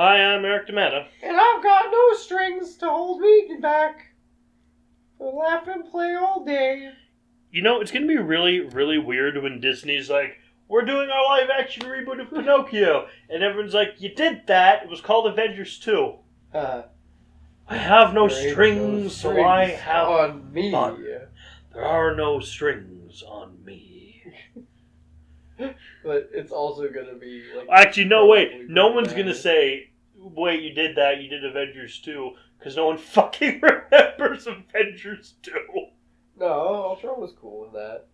Hi, I'm Eric Demetta. And I've got no strings to hold me back. So laugh and play all day. You know, it's going to be really, really weird when Disney's like, we're doing our live-action reboot of Pinocchio. And everyone's like, you did that. It was called Avengers 2. I have no strings, so I have on me. fun. There are no strings on me. But it's also going to be like... Actually, no, wait. No one's going to say, wait, you did that, you did Avengers 2. Because no one fucking remembers Avengers 2. No, Ultron was cool with that.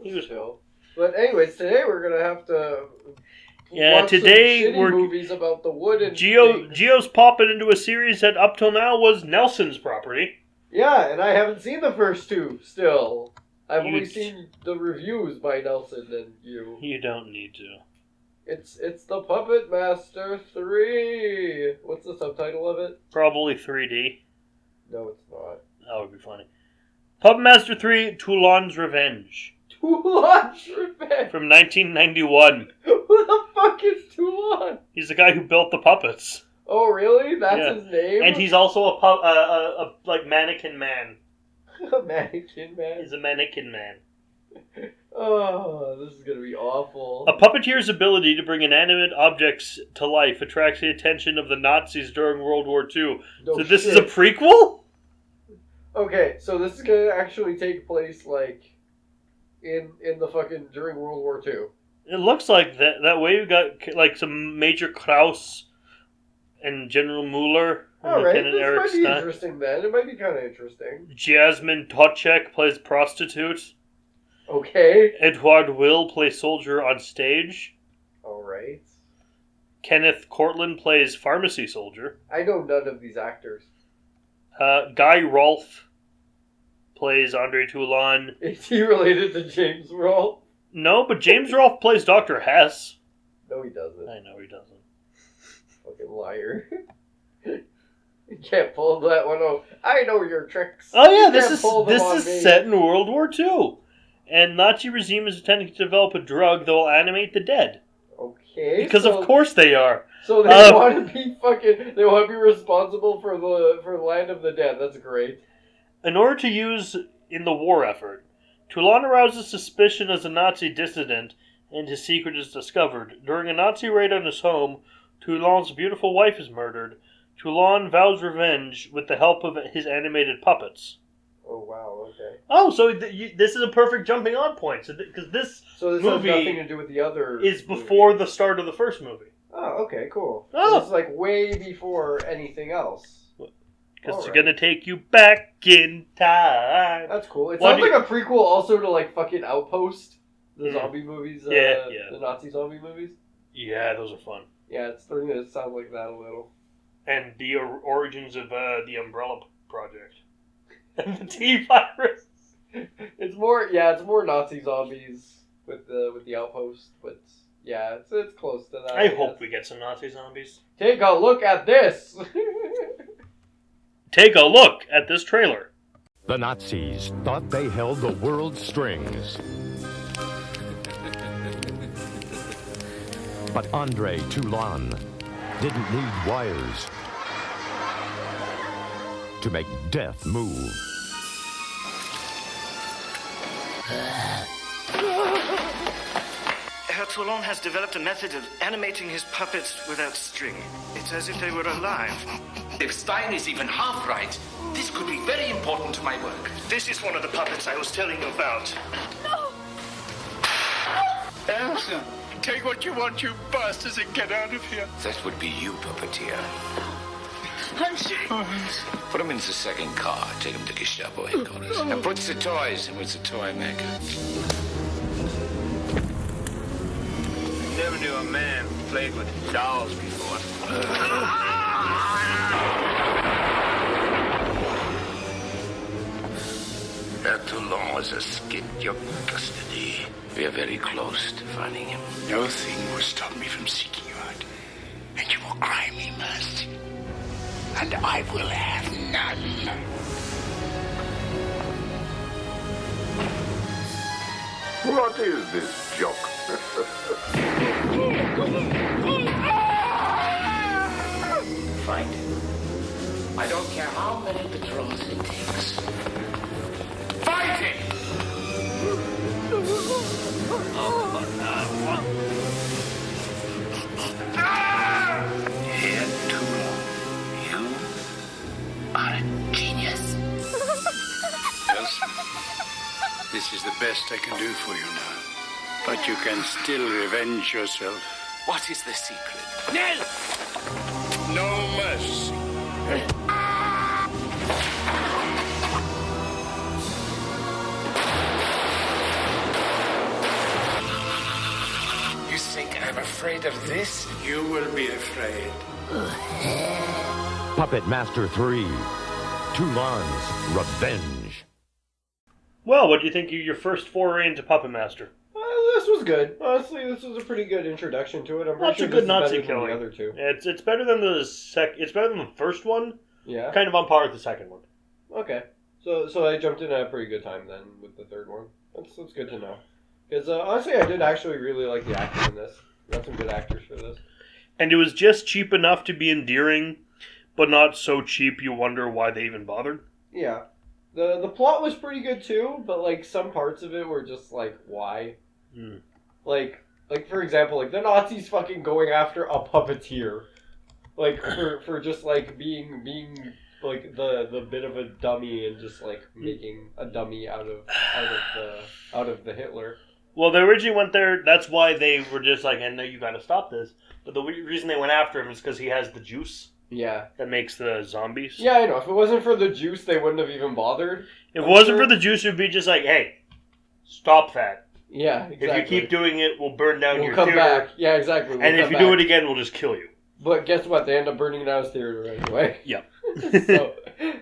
He was chill. But anyways, today we're going to have to... Yeah, today we're movies about the wood and Geo's popping into a series that up till now was Nelson's property. Yeah, and I haven't seen the first two still. I've only seen the reviews by Nelson and you. You don't need to. It's the Puppet Master 3. What's the subtitle of it? Probably 3D. No, it's not. That would be funny. Puppet Master 3: Toulon's Revenge. Toulon's Revenge? From 1991. Who the fuck is Toulon? He's the guy who built the puppets. Oh, really? That's his name? And he's also a mannequin man. A mannequin man? He's a mannequin man. Oh, this is going to be awful. A puppeteer's ability to bring inanimate objects to life attracts the attention of the Nazis during World War II. No so this shit. is a prequel? Okay, so this is going to actually take place, like, in the fucking, during World War II. It looks like that. That way we got, like, some Major Krause and General Mueller. Alright, this might be interesting then. It might be kind of interesting. Jasmine Tocek plays prostitute. Okay. Edouard Will plays soldier on stage. Alright. Kenneth Cortland plays pharmacy soldier. I know none of these actors. Guy Rolfe plays Andre Toulon. Is he related to James Rolfe? No, but James Rolfe plays Dr. Hess. No, he doesn't. I know he doesn't. Fucking liar. You can't pull that one off. I know your tricks. Oh yeah, this is set in World War II. And Nazi regime is attempting to develop a drug that will animate the dead. Okay. Because of course they are. So they want to be fucking... They want to be responsible for the land of the dead. That's great. In order to use in the war effort, Toulon arouses suspicion as a Nazi dissident, and his secret is discovered. During a Nazi raid on his home, Toulon's beautiful wife is murdered. Toulon vows revenge with the help of his animated puppets. Oh, wow, okay. Oh, so this is a perfect jumping on point. Because this movie has nothing to do with the other is before the start of the first movie. Oh, okay, cool. Oh. So this is like way before anything else. Because it's going to take you back in time. That's cool. It sounds like a prequel also to like fucking Outpost. The zombie movies. Yeah. The Nazi zombie movies. Yeah, those are fun. Yeah, it's starting to sound like that a little. And the origins of the Umbrella Project. And the T-Virus. It's more Nazi zombies with the Outpost, but yeah, it's close to that. I hope we get some Nazi zombies. Take a look at this! Take a look at this trailer. The Nazis thought they held the world's strings. But Andre Toulon didn't need wires to make death move. Herr Toulon has developed a method of animating his puppets without string. It's as if they were alive. If Stein is even half right, this could be very important to my work. This is one of the puppets I was telling you about. No! Elsa, take what you want, you bastards, and get out of here. That would be you, puppeteer. I'm sorry. Put him into the second car. Take him to Gestapo headquarters. And put the toys in with the toy maker. Never knew a man who played with dolls before. Herr Toulon has escaped your custody. We are very close to finding him. No thing will stop me from seeking you out. And you will cry me mercy. And I will have none. What is this joke? find him. I don't care how many patrols it takes. Find him! Here, Tula, you are a genius. Elson, this is the best I can do for you now. But you can still revenge yourself. What is the secret? Nell! No mercy. You think I'm afraid of this? You will be afraid. Puppet Master 3. Toulon's Revenge. Well, what do you think of your first foray into Puppet Master? This was good. Honestly, this was a pretty good introduction to it. I'm pretty That's sure a good this Nazi is better than killing. the other two. It's better than it's better than the first one. Yeah. Kind of on par with the second one. Okay. So I jumped in at a pretty good time then with the third one. That's good to know. Because honestly, I did actually really like the acting in this. Got some good actors for this. And it was just cheap enough to be endearing, but not so cheap you wonder why they even bothered. Yeah. The plot was pretty good too, but like some parts of it were just like, why? Like for example, like the Nazis fucking going after a puppeteer, like for just like being like the bit of a dummy and just like making a dummy out of the Hitler. Well, they originally went there. That's why they were just like, "And no, you got to stop this." But the reason they went after him is because he has the juice Yeah. that makes the zombies. Yeah, I know. If it wasn't for the juice, they wouldn't have even bothered. If it wasn't for the juice, it would be just like, "Hey, stop that. Yeah, exactly. If you keep doing it, we'll burn down your come theater. back. Yeah, exactly. And if you do it again, we'll just kill you." But guess what? They end up burning down his theater anyway. Yep. So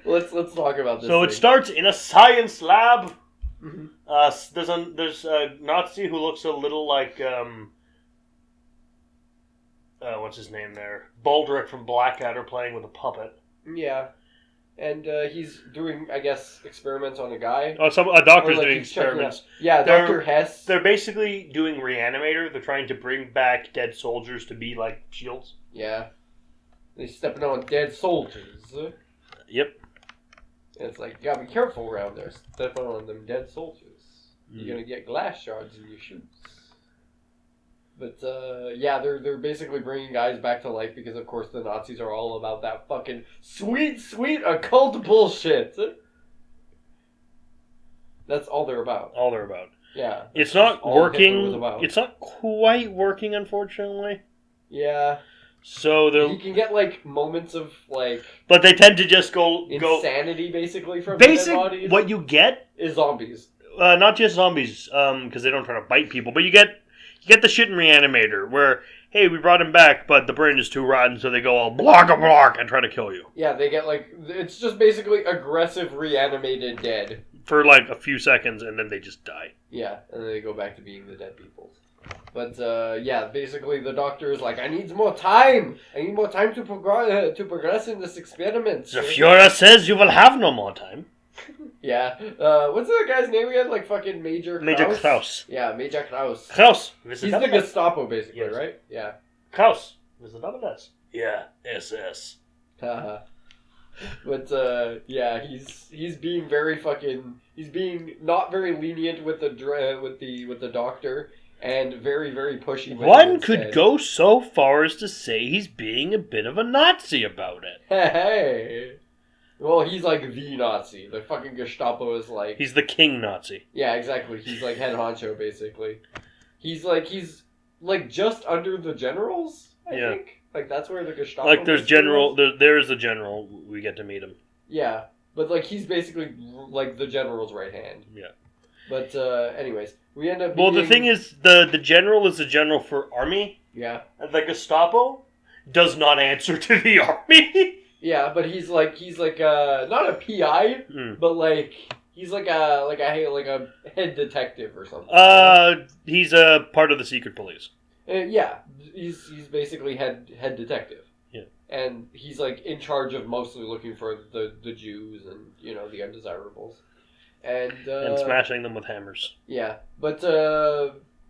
let's talk about this. So it starts in a science lab. Mm-hmm. There's a Nazi who looks a little like what's his name there? Baldrick from Blackadder playing with a puppet. Yeah. And he's doing, I guess, experiments on a guy. Oh, a doctor's like doing experiments. Yeah, Dr. Hess. They're basically doing Reanimator. They're trying to bring back dead soldiers to be like shields. Yeah. They're stepping on dead soldiers. Yep. And it's like, you gotta be careful around there. Stepping on them dead soldiers. You're gonna get glass shards in your shoes. But, yeah, they're basically bringing guys back to life because, of course, the Nazis are all about that fucking sweet occult bullshit. That's all they're about. All they're about. Yeah. It's not working. About. It's not quite working, unfortunately. Yeah. So you can get, like, moments of, like... But they tend to just go... insanity, basically, from the dead bodies. What you get... is zombies. Not just zombies, because they don't try to bite people, but you get the shit in Reanimator, where, hey, we brought him back, but the brain is too rotten, so they go all block and try to kill you. Yeah, they get, like, it's just basically aggressive reanimated dead. For, like, a few seconds, and then they just die. Yeah, and then they go back to being the dead people. But, yeah, basically the doctor is like, I need more time! I need more time to progress in this experiment. The Führer says you will have no more time. Yeah. What's that guy's name again? Like fucking Major Kraus? Major Kraus. Yeah, Major Kraus. Kraus. He's the Gestapo, basically, yes. Right? Yeah. Kraus. Is it not an S? Yeah, SS. Haha. But, yeah, he's being very fucking... He's being not very lenient with the doctor, and very, very pushy with One him could instead. go so far as to say he's being a bit of a Nazi about it. Hey! Well, he's like the Nazi. The fucking Gestapo is like... He's the king Nazi. Yeah, exactly. He's like head honcho, basically. He's like just under the generals, I think. Like, that's where the Gestapo... Like, there's general... There's the general. We get to meet him. Yeah. But, like, he's basically, like, the general's right hand. Yeah. But, anyways, we end up Well, the thing is, the general is the general for army. Yeah. The Gestapo does not answer to the army. Yeah, but he's like not a PI, but like he's like a head detective or something. He's a part of the secret police. Yeah, he's basically head detective. Yeah, and he's like in charge of mostly looking for the Jews and the undesirables, and smashing them with hammers. Yeah, but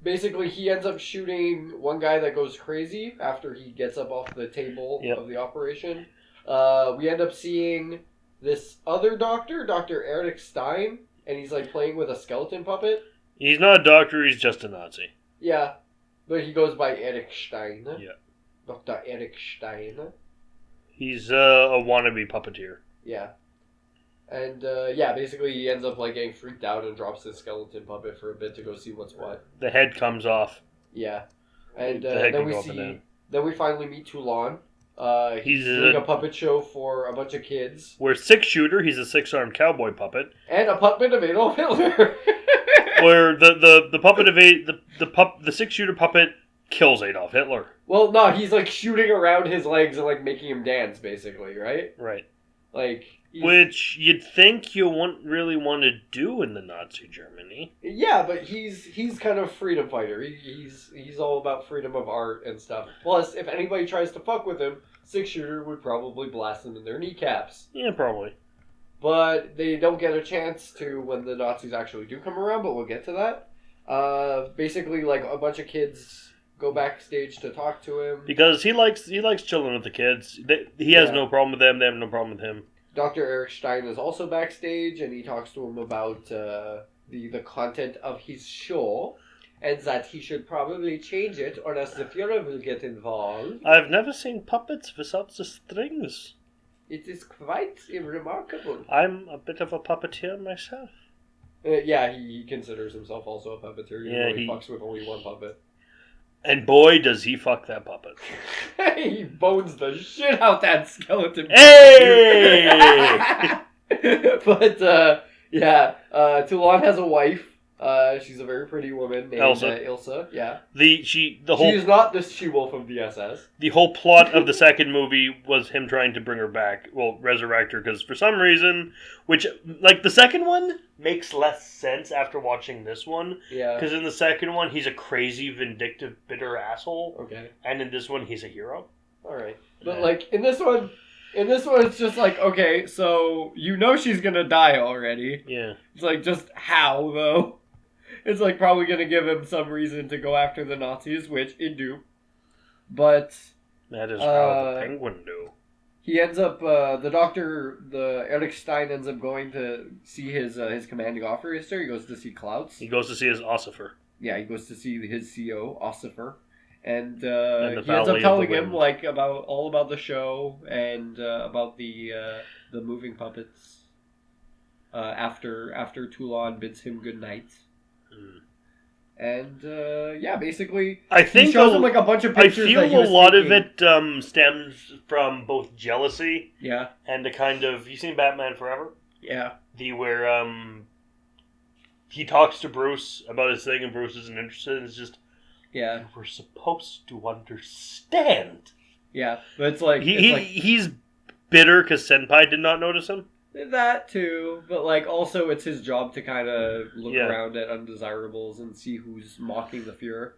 basically he ends up shooting one guy that goes crazy after he gets up off the table of the operation. We end up seeing this other doctor, Dr. Eric Stein, and he's like playing with a skeleton puppet. He's not a doctor, he's just a Nazi. Yeah, but he goes by Eric Stein. Yeah. Dr. Eric Stein. He's a wannabe puppeteer. Yeah. And, basically he ends up, like, getting freaked out and drops his skeleton puppet for a bit to go see what's what. The head comes off. Yeah. And The head then can we go up and see... down. Then we finally meet Toulon. He's He's doing a puppet show for a bunch of kids. Where Six-Shooter, he's a six-armed cowboy puppet. And a puppet of Adolf Hitler. Where the puppet of the Six-Shooter puppet kills Adolf Hitler. Well, no, he's, like, shooting around his legs and, like, making him dance, basically, right? Right. Like... Which you'd think you wouldn't really want to do in the Nazi Germany. Yeah, but he's kind of freedom fighter. He's all about freedom of art and stuff. Plus, if anybody tries to fuck with him, Six-Shooter would probably blast them in their kneecaps. Yeah, probably. But they don't get a chance to when the Nazis actually do come around, but we'll get to that. Basically, like, a bunch of kids go backstage to talk to him. Because he likes chilling with the kids. He has no problem with them, they have no problem with him. Dr. Eric Stein is also backstage, and he talks to him about the content of his show, and that he should probably change it, or else the Fuhrer will get involved. I've never seen puppets without the strings. It is quite remarkable. I'm a bit of a puppeteer myself. He considers himself also a puppeteer. He fucks with only one puppet. And boy, does he fuck that puppet. He bones the shit out that skeleton. Hey! But, Toulon has a wife. She's a very pretty woman named Ilsa. Yeah. She is not the she-wolf of the SS. The whole plot of the second movie was him trying to bring her back. Well, resurrect her, because for some reason, which, like, the second one makes less sense after watching this one. Yeah. Because in the second one, he's a crazy, vindictive, bitter asshole. Okay. And in this one, he's a hero. Alright. But, like, in this one, it's just like, okay, so you know she's gonna die already. Yeah. It's like, just how, though? It's like probably going to give him some reason to go after the Nazis, which it do. But that is how the Penguin do. He ends up the Eric Stein ends up going to see his commanding officer. He goes to see Klaus. He goes to see his Ossifer. Yeah, he goes to see his CO Ossifer, and he ends Valley up of telling the him Wind. like about the show and about the moving puppets. After Toulon bids him good night. And basically, he shows him like a bunch of pictures. I feel a lot of it stems from both jealousy, yeah, and a kind of, you seen Batman Forever? Yeah, where he talks to Bruce about his thing, and Bruce isn't interested. And it's just, yeah, we're supposed to understand. Yeah, but it's like he's bitter because Senpai did not notice him. That too, but like also it's his job to kind of look around at undesirables and see who's mocking the Fuhrer,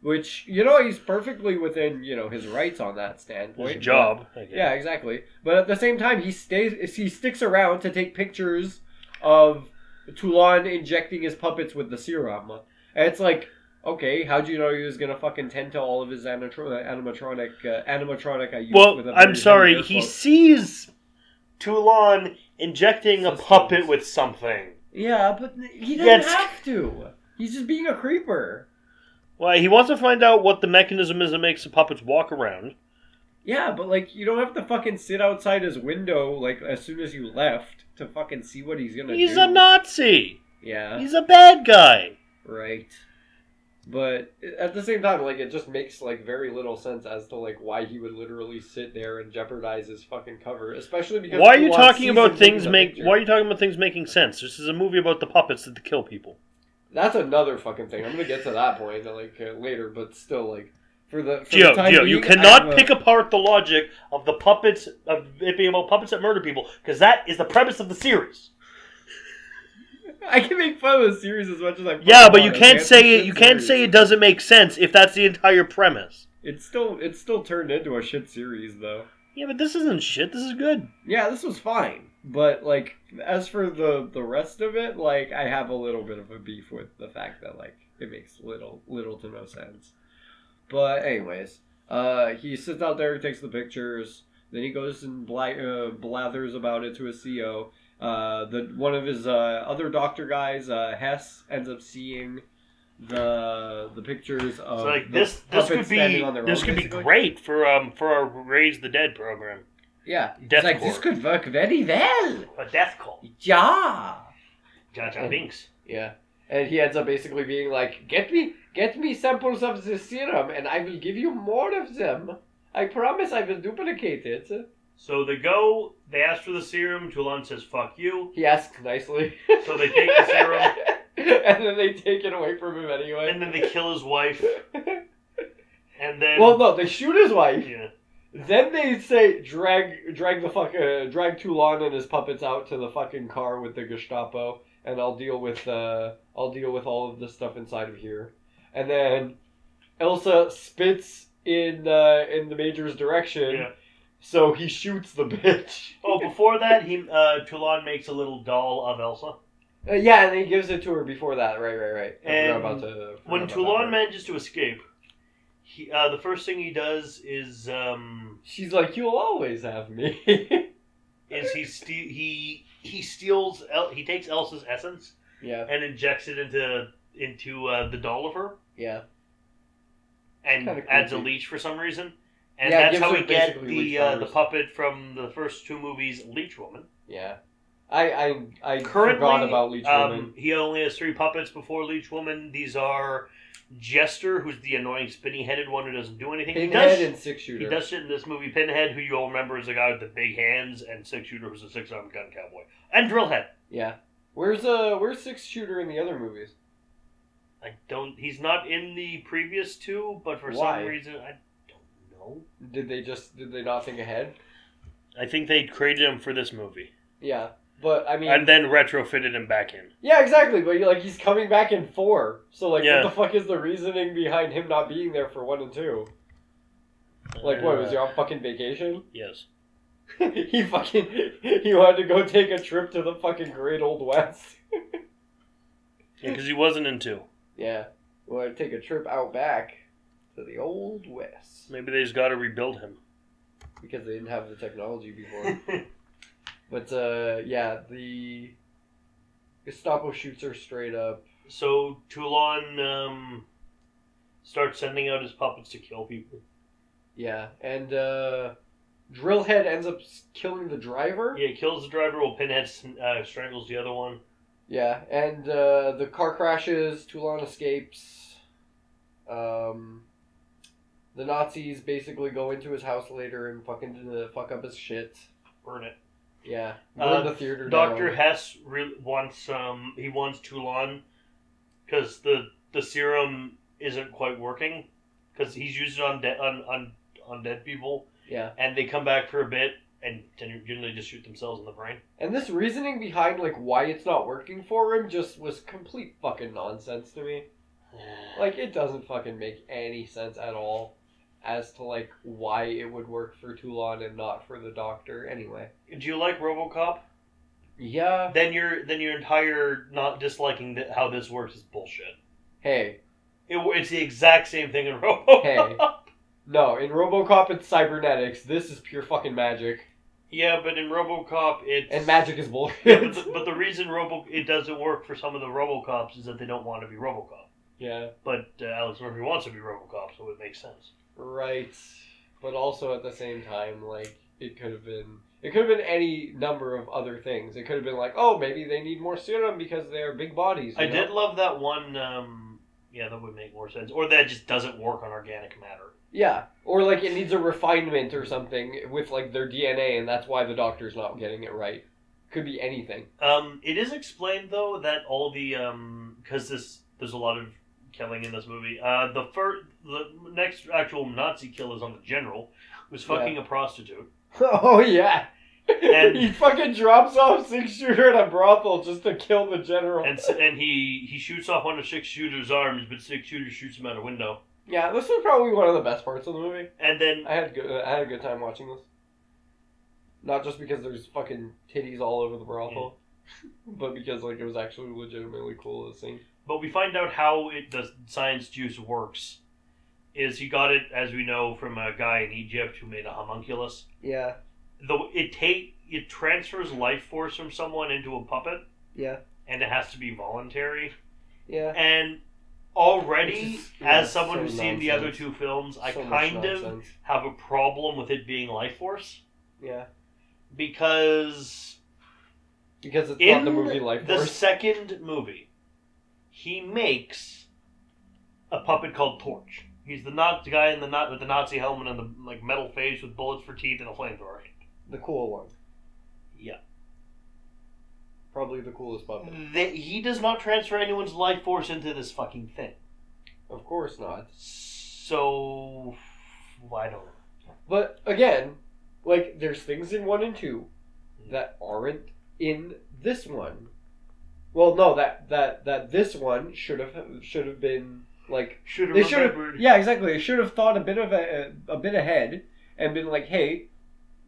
which he's perfectly within his rights on that standpoint. His job, yeah, exactly. But at the same time, he sticks around to take pictures of Toulon injecting his puppets with the serum, and it's like, okay, how'd you know he was gonna fucking tend to all of his animatronic I used? Well, with a I'm sorry, very he sees Toulon injecting a puppet with something. Yeah, but he doesn't have to. He's just being a creeper. Well, he wants to find out what the mechanism is that makes the puppets walk around. Yeah, but like you don't have to fucking sit outside his window like as soon as you left to fucking see what he's gonna do. He's a Nazi. Yeah. He's a bad guy. Right. But at the same time, like, it just makes, like, very little sense as to, like, why he would literally sit there and jeopardize his fucking cover, especially because... Why are you talking about things making sense? This is a movie about the puppets that kill people. That's another fucking thing. I'm gonna get to that point, like, later, but still, like, for the Gio, you cannot pick apart the logic of the puppets, of it being about puppets that murder people, because that is the premise of the series. I can make fun of the series as much as I. Yeah, but you can't say it. You can't say it doesn't make sense if that's the entire premise. It's still turned into a shit series, though. Yeah, but this isn't shit. This is good. Yeah, this was fine. But like, as for the rest of it, like, I have a little bit of a beef with the fact that like it makes little to no sense. But anyways, he sits out there, he takes the pictures. Then he goes and blathers about it to his CO. One of his other doctor guys, Hess, ends up seeing the pictures of So like the this puppets standing on their this own, could be basically. great for our Raise the Dead program. Yeah, Death it's like Corps. this could work very well. A death cult. Yeah. Jar Jar Binks. Yeah. And he ends up basically being like, get me samples of the serum and I will give you more of them. I promise I will duplicate it. So they ask for the serum, Toulon says, fuck you. He asks nicely. So they take the serum. And then they take it away from him anyway. And then they kill his wife. And then... Well, no, they shoot his wife. Yeah. Then they say, drag Toulon and his puppets out to the fucking car with the Gestapo, and I'll deal with all of the stuff inside of here. And then Elsa spits in the Major's direction, Yeah. so he shoots the bitch. Oh, before that, Toulon makes a little doll of Elsa. Yeah, and he gives it to her before that. Right. And when Toulon manages to escape, the first thing he does is she's like, "You'll always have me." he takes Elsa's essence, yeah, and injects it into the doll of her, yeah, and kinda adds a creepy. leech for some reason, and Yeah, that's gives how her we get basically leech the powers. puppet from the first two movies, Leech Woman. yeah. I Currently, forgot about Leech Woman. he only has 3 puppets before Leech Woman. These are Jester, who's the annoying spinny-headed one who doesn't do anything. Pinhead and Six Shooter. He does shit in this movie. Pinhead, who you all remember is the guy with the big hands, and Six Shooter, who's a 6-armed gun cowboy. And Drillhead. Yeah. Where's Six Shooter in the other movies? He's not in the previous 2, but for Why? some reason, I don't know. Did they not think ahead? I think they created him for this movie. Yeah. But I mean, And then retrofitted him back in. yeah, exactly. But he's coming back in 4. So Yeah. what the fuck is the reasoning behind him not being there for 1 and 2? What was he on fucking vacation? Yes. he wanted to go take a trip to the fucking Great Old West. Yeah, because he wasn't in 2. Yeah, he wanted to take a trip out back to the Old West Maybe they just got to rebuild him. because they didn't have the technology before. But yeah, the Gestapo shoots her straight up. So Toulon starts sending out his puppets to kill people. Yeah, and Drillhead ends up killing the driver. Yeah, he kills the driver while Pinhead strangles the other one. Yeah, and the car crashes. Toulon escapes. The Nazis basically go into his house later and fucking fuck up his shit. Burn it. Yeah, burn the theater down. Dr. Hess wants Toulon because the serum isn't quite working because he's used it on dead people. Yeah, and they come back for a bit and generally just shoot themselves in the brain. and this reasoning behind why it's not working for him just was complete fucking nonsense to me. It doesn't fucking make any sense at all as to why it would work for Toulon and not for the doctor. Anyway, Do you like RoboCop? yeah. Then your entire not disliking how this works is bullshit. Hey, It's the exact same thing in RoboCop. Hey. no, in RoboCop it's cybernetics. This is pure fucking magic. Yeah, but in RoboCop it's And magic is bullshit. Yeah, but the reason it doesn't work for some of the RoboCops is that they don't want to be RoboCop. Yeah. But Alex Murphy wants to be RoboCop, so it makes sense. Right. But also at the same time, it could have been any number of other things. It could have been oh, maybe they need more serum because they are big bodies. I did love that one, that would make more sense. Or that just doesn't work on organic matter. Yeah. Or it needs a refinement or something with their DNA and that's why the doctor's not getting it right. Could be anything. It is explained though that all the because there's a lot of killing in this movie. The next actual Nazi kill is on the general, who's fucking a prostitute. Oh yeah. And he fucking drops off Six Shooter at a brothel just to kill the general. And he shoots off one of Six Shooter's arms, but Six Shooter shoots him out a window. Yeah, this was probably one of the best parts of the movie. And then I had a good time watching this. Not just because there's fucking titties all over the brothel, but because it was actually legitimately cool to see. But we find out how the science juice works is he got it, as we know, from a guy in Egypt who made a homunculus. Yeah. Though it transfers life force from someone into a puppet. Yeah. And it has to be voluntary. Yeah. And already, as someone who's seen the other nonsense. two films, I So much kind of nonsense. have a problem with it being life force. Yeah. Because Because it's in not the movie Life the Force. second movie, he makes a puppet called Torch. He's the guy in with the Nazi helmet and the metal face with bullets for teeth and a flamethrower. The cool one. Yeah. Probably the coolest puppet. He does not transfer anyone's life force into this fucking thing. Of course not. So I don't know. But again, like there's things in 1 and 2 that aren't in this one. Well, no, that this one should have been like Should have they should remembered. have. Yeah, exactly. They should have thought a bit ahead and been like, hey,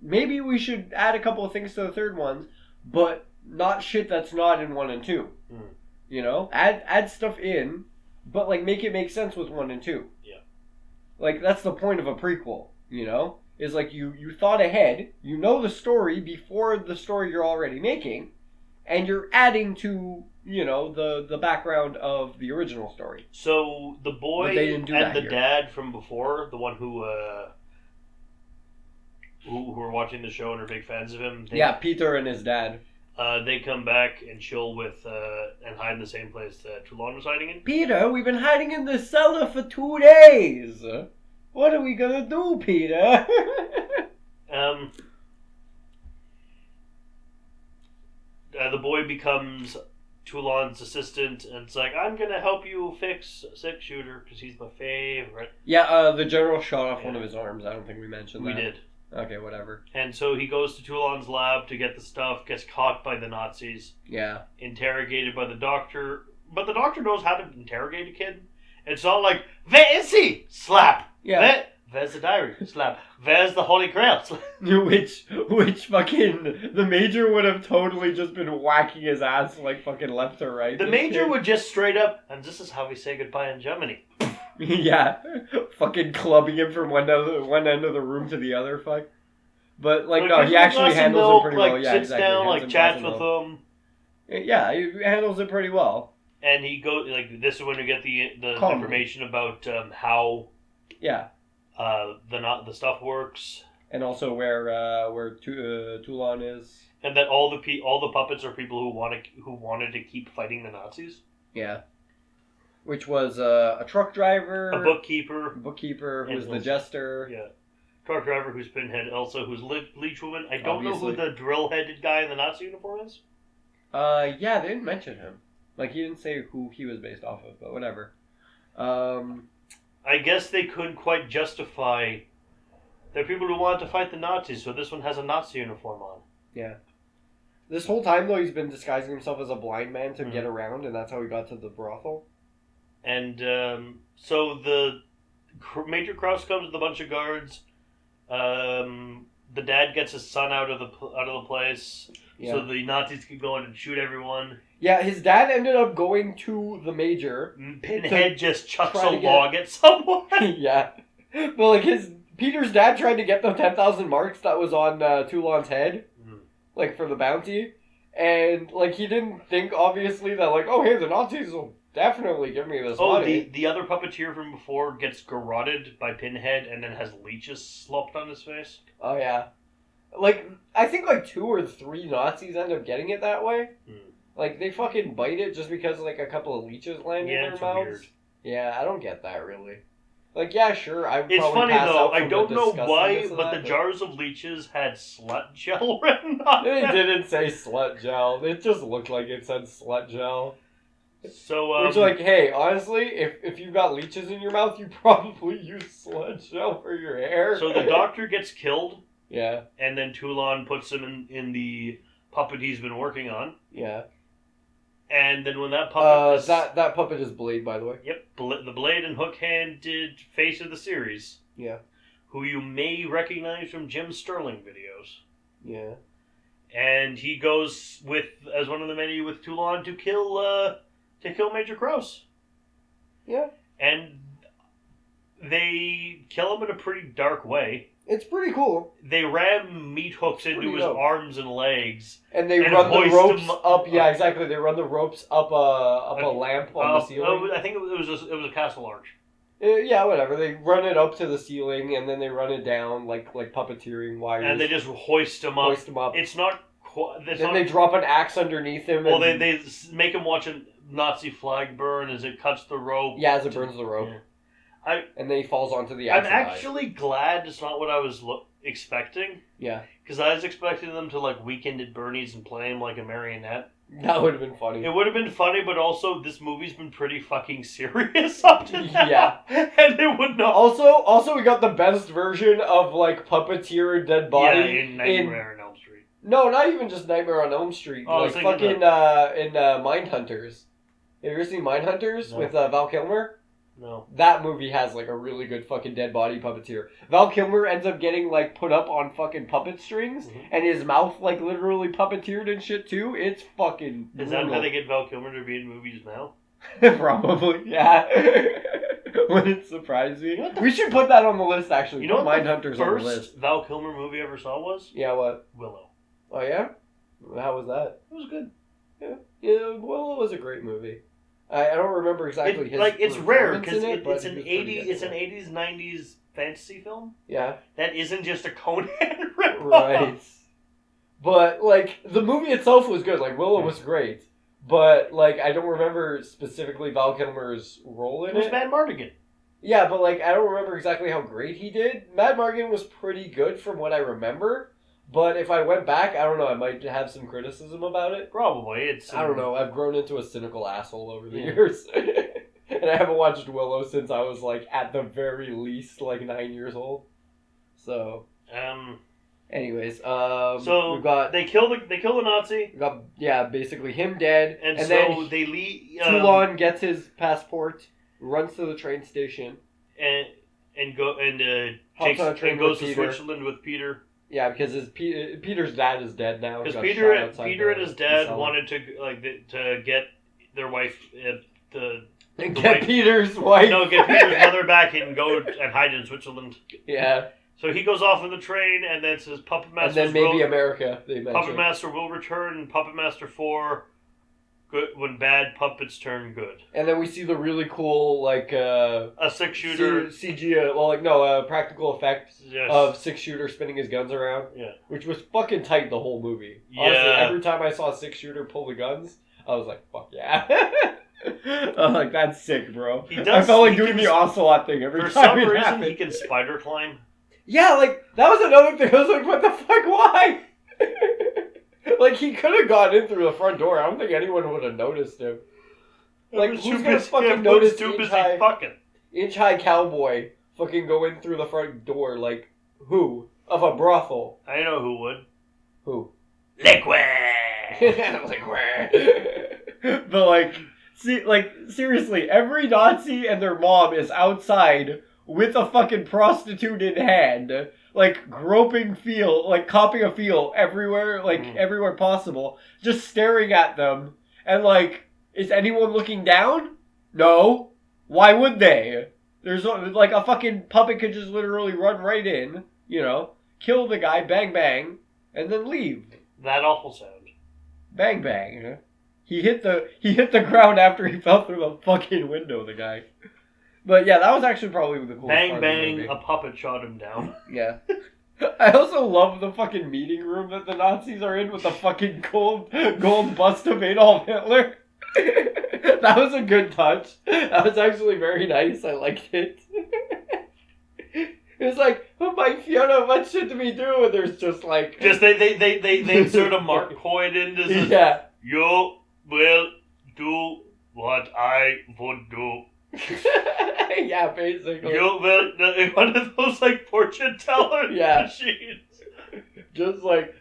maybe we should add a couple of things to the third ones, but not shit that's not in 1 and 2. Mm. You know, add stuff in, but like make it make sense with 1 and 2. Yeah. Like that's the point of a prequel. You know, is like you thought ahead. You know the story before the story you're already making, and you're adding to the background of the original story. So the boy But they didn't do and that the here. dad from before, the one who were watching the show and are big fans of him. Yeah, Peter and his dad. They come back and chill with and hide in the same place that Toulon was hiding in. Peter, we've been hiding in the cellar for 2 days. What are we gonna do, Peter? The boy becomes Toulon's assistant, and it's like, I'm gonna help you fix Six Shooter because he's my favorite. Yeah, the general shot off one of his arms. I don't think we mentioned We that. did. Okay, whatever. And so he goes to Toulon's lab to get the stuff, gets caught by the Nazis, Yeah. interrogated by the doctor, but the doctor knows how to interrogate a kid. It's not like, where is he? Slap. Yeah. Where's the diary? Slap. Where's the Holy Grail? Slap. Which fucking the major would have totally just been whacking his ass like fucking left or right. The This major kid. would just straight up, and this is how we say goodbye in Germany. Yeah, fucking clubbing him from one end of the room to the other. Fuck. But like no, gives he him a actually glass of handles milk, it pretty like, well. Yeah, sits exactly. down, Hands like him chats glass with of milk. them, Yeah, he handles it pretty well. and he goes like this is when we get the Calmly. information about how Yeah, the stuff works, and also where Toulon is. and that all the puppets are people who wanted to keep fighting the Nazis. Yeah, which was a truck driver, A bookkeeper, who and was the Elsa. jester. yeah, truck driver who's Pinhead, Elsa who's Leech Woman. I don't know Obviously. who the drill-headed guy in the Nazi uniform is. Yeah, they didn't mention him. Like he didn't say who he was based off of, but whatever. I guess they couldn't quite justify. They're people who wanted to fight the Nazis, so this one has a Nazi uniform on. Yeah. This whole time though, he's been disguising himself as a blind man to Mhm. get around, and that's how he got to the brothel. And so the Major Krause comes with a bunch of guards. The dad gets his son out of the place, Yeah. so the Nazis can go in and shoot everyone. Yeah, his dad ended up going to the major. Pinhead just chucks try a to get- log at someone. Yeah. But like Peter's dad tried to get the 10,000 marks that was on Toulon's head, like for the bounty, and like he didn't think obviously that like, oh hey, the Nazis will definitely give me this Oh, money. the other puppeteer from before gets garroted by Pinhead and then has leeches slopped on his face. Oh yeah. Like I think like 2 or 3 Nazis end up getting it that way. Like they fucking bite it just because like a couple of leeches land in their it's mouths. weird. Yeah, I don't get that really. Like yeah, sure. I would It's probably funny pass though. out I from don't the know why, disgustingness of but that, the jars of leeches had slut gel written on They them. didn't say slut gel. It just looked like it said slut gel. So Which, like, hey, honestly, if you've got leeches in your mouth, you probably use slut gel for your hair. so the doctor gets killed, Yeah, and then Toulon puts him in the puppet he's been working on. yeah. And then when that puppet is... That puppet is Blade, by the way. Yep, the blade and hook-handed face of the series, Yeah, who you may recognize from Jim Sterling videos. yeah. And he goes as one of the many with Toulon to kill Major Krause. Yeah. And They kill him in a pretty dark way. It's pretty cool. They ram meat hooks into his arms and legs. And they run the ropes up. Yeah, exactly. They run the ropes up a lamp on the ceiling. I think it was a castle arch. Yeah, whatever. They run it up to the ceiling and then they run it down like puppeteering wires. And they just hoist him up. It's not. They drop an axe underneath him. Well, they make him watch a Nazi flag burn as it cuts the rope. Yeah, as it burns the rope. Yeah. And then he falls onto the axe. I'm actually glad it's not what I was expecting. Yeah. Because I was expecting them to like Weekend at Bernie's and play him like a marionette. That would have been funny. It would have been funny, but also this movie's been pretty fucking serious up to now. Yeah. And it would not. Also, we got the best version of like puppeteer and dead body in Nightmare on Elm Street. No, not even just Nightmare on Elm Street. Oh, like fucking in Mindhunters. Have you ever seen Mindhunters with Val Kilmer? No. That movie has like a really good fucking dead body puppeteer. Val Kilmer ends up getting like put up on fucking puppet strings, and his mouth like literally puppeteered and shit too. It's fucking brutal. Is that how they get Val Kilmer to be in movies now? Probably, yeah. Wouldn't surprise me. We should put that on the list actually. You know what Mindhunters the on the list. first Val Kilmer movie I ever saw was? Yeah, what? Willow. Oh yeah? How was that? It was good. Yeah, Willow was a great movie. I don't remember exactly his it's rare because it's an 80s 90s fantasy film. Yeah. That isn't just a Conan ripoff. Right. But like the movie itself was good. Like Willow was great. But like I don't remember specifically Val Kilmer's role in it. It was Madmartigan. Yeah, but like I don't remember exactly how great he did. Madmartigan was pretty good from what I remember. But if I went back, I don't know, I might have some criticism about it. Probably. I don't know, I've grown into a cynical asshole over the years. And I haven't watched Willow since I was, like, at the very least, like, 9 years old. So. Anyways, so we've got... They kill the Nazi. We got, yeah, basically him dead. And so then they leave... Toulon gets his passport, runs to the train station. And goes to Switzerland with Peter. Yeah, because Peter's dad is dead now. Because Peter and his dad wanted to get their wife Peter's wife. No, get Peter's mother back and go and hide in Switzerland. Yeah. So he goes off on the train, and then says Puppet Master. And then maybe America. They mentioned. Puppet Master will return in Puppet Master 4. Good when bad puppets turn good. And then we see the really cool like a 6-shooter CG practical effect of 6-shooter spinning his guns around. Yeah, which was fucking tight the whole movie. Yeah, honestly, every time I saw a 6-shooter pull the guns, I was like, fuck yeah. I was like, that's sick, bro. I felt like doing the ocelot thing every time. For some reason, he can spider climb. Yeah, like that was another thing. I was like, what the fuck? Why? Like, he could have gotten in through the front door. I don't think anyone would have noticed him. Like, who's gonna fucking notice inch-high cowboy fucking go in through the front door? Like, who? Of a brothel. I know who would. Who? Liquid! But, like, seriously, every Nazi and their mom is outside with a fucking prostitute in hand. Like, copying a feel everywhere, everywhere possible, just staring at them, and like, is anyone looking down? No. Why would they? There's, like, a fucking puppet could just literally run right in, kill the guy, bang bang, and then leave. That awful sound. Bang bang. He hit the ground after he fell through the fucking window, the guy. But yeah, that was actually probably the coolest part of the movie. Bang, a puppet shot him down. Yeah. I also love the fucking meeting room that the Nazis are in with the fucking gold bust of Adolf Hitler. That was a good touch. That was actually very nice. I liked it. It's like, oh my Fiona, what should we do? And there's just like... They insert a Mark Coyd into this. Yeah. You will do what I would do. Yeah, basically. You will, one of those like fortune teller machines. Just like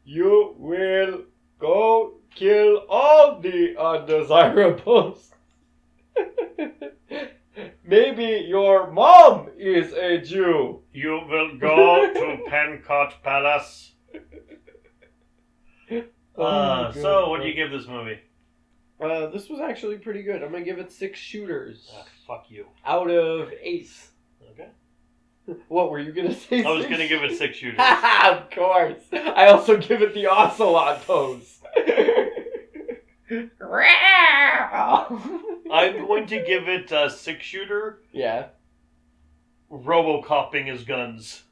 you will go kill all the undesirables. Maybe your mom is a Jew. You will go to Pancot Palace. So, what do you give this movie? This was actually pretty good. I'm gonna give it 6 shooters. Fuck you. Out of 8. What were you gonna say? I was gonna give it 6 shooters. Of course. I also give it the ocelot pose. I'm going to give it a 6-shooter. Yeah. Robocopping his guns.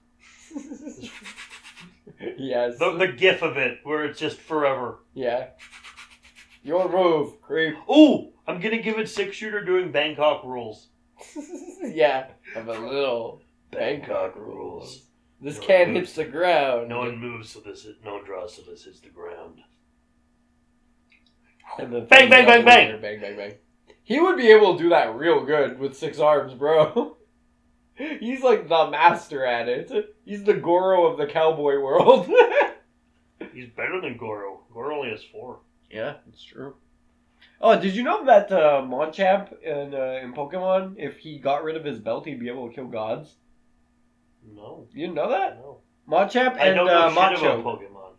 Yes. The gif of it, where it's just forever. Yeah. Your move, creep. Ooh! I'm gonna give it 6-shooter doing Bangkok rules. Yeah. Of a little Bangkok rules. This can hits the ground. No one moves, so no one draws, so this hits the ground. And then Bang, bang, bang, bang! Bang, bang, bang. He would be able to do that real good with 6 arms, bro. He's like the master at it. He's the Goro of the cowboy world. He's better than Goro. Goro only has 4. Yeah, it's true. Oh, did you know that Machamp in Pokemon, if he got rid of his belt, he'd be able to kill gods? No. You didn't know that? No. Machamp I and don't know shit Machoke. about Pokemon.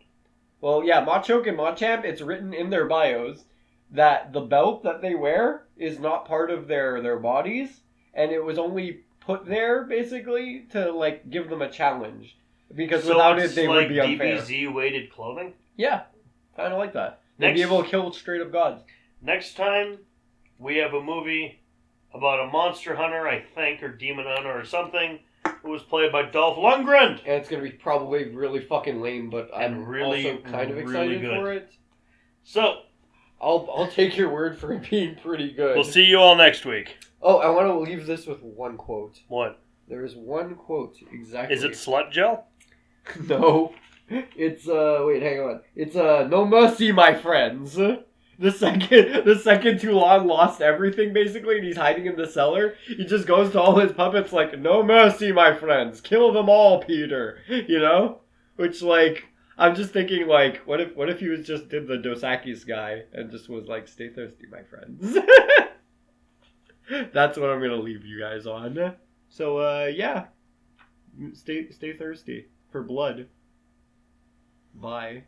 Well, yeah, Machoke and Machamp, it's written in their bios that the belt that they wear is not part of their bodies, and it was only put there, basically, to, like, give them a challenge. Because without it, they would be unfair. DBZ weighted clothing? Yeah, kind of like that. They'd be able to kill straight up gods. Next time, we have a movie about a monster hunter, I think, or demon hunter or something, who was played by Dolph Lundgren. And it's going to be probably really fucking lame, but I'm really, also kind of really excited good. for it. So, I'll take your word for it being pretty good. we'll see you all next week. Oh, I want to leave this with one quote. What? There is one quote, exactly. Is it slut gel? No. It's, wait, hang on. It's, no mercy, my friends. The second Toulon lost everything, basically, and he's hiding in the cellar, he just goes to all his puppets like, no mercy, my friends. Kill them all, Peter. You know? Which, like, I'm just thinking, like, what if he was just did the Dos Equis guy and just was like, stay thirsty, my friends. That's what I'm gonna leave you guys on. So, yeah. Stay thirsty for blood. Bye.